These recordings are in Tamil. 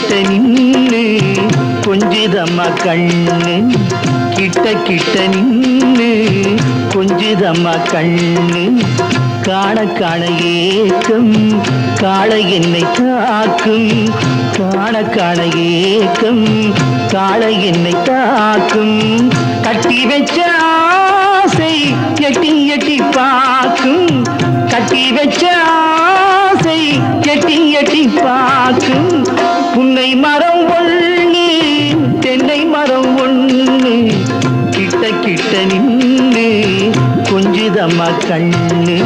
கிட்ட நின்னு கொஞ்சுதம்மா கண்ணு கிட்ட கிட்ட நின்னு கொஞ்சுதம்மா கண்ணு காண காண ஏக்கம் காளை என்னை தாக்கும் காண காண ஏக்கம் காளை என்னை தாக்கும் கட்டி வச்ச ஆசை எட்டி எட்டி பார்க்கும் கட்டி வச்ச ஆசை எட்டி எட்டி பார்க்கும் புன்னை மரம் ஒண்ணு தென்னை மரம் ஒண்ணு கிட்ட கிட்ட நின்று கொஞ்சுதம்மா கண்ணு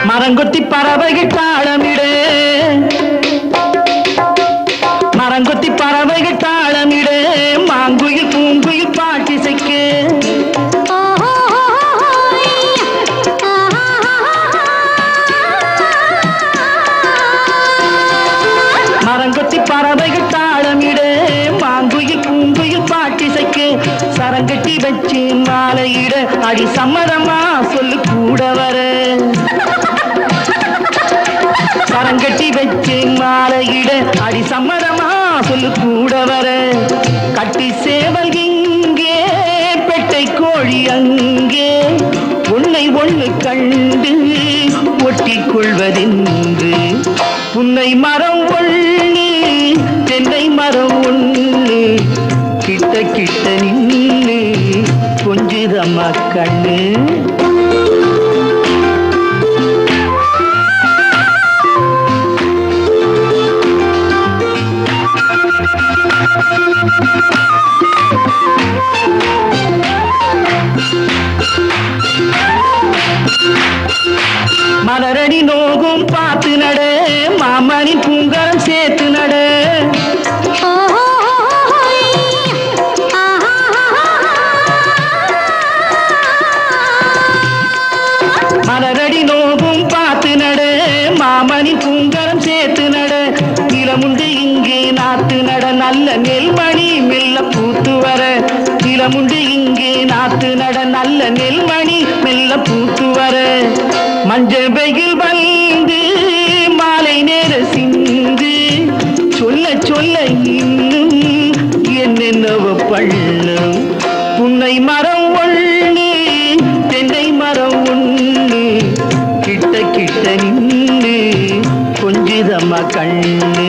மரங்கொத்தி பறவைகள் தாளமிடு மரங்கொத்தி பறவைகள் தாளமிடு மாங்குயில் பூங்குயில் பாட்டிசைக்கு மரங்கொத்தி பறவைகள் தாளமிடு மாங்குயில் பூங்குயில் பாட்டிசைக்கு சரங்கட்டி வச்சு மாலையிட அடி சம்மதமா சொல்லு கூட வர சரங்கட்டி வச்சு மாலையிட அடி சம்மதமா சொல்லு கூட வர கட்டி சேவல் இங்கே பெட்டை கோழி அங்கே உன்னை ஒண்ணு கண்டு ஒட்டிக் கொள்வதென்று புன்னை மரம் ஒண்ணு தென்னை மரம் ஒண்ணு கிட்ட கிட்ட நின்று கொஞ்சுதம்மா கண்ணு மலரடி நோகும் பார்த்து நட மாமணி பூங்கரம் சேர்த்து நட மலரடி நோகும் பார்த்து நட மாமணி பூங்கரம் சேர்த்து நட நிலமுண்டு இங்கே நாத்து நட நல்ல நெல்மணி மெல்ல பூத்து வர நிலமுண்டு இங்கே நாத்து நட நல்ல நெல்மணி மெல்ல பூத்து வர மஞ்சள் வெயில் வந்து மாலை நேர சிந்து சொல்ல சொல்ல இன்னும் என்னென்னவ பண்ணும் புன்னை மரம் ஒண்ணு தென்னை மரம் ஒண்ணு கிட்ட கிட்ட நின்று கொஞ்சுதம்மா கண்ணு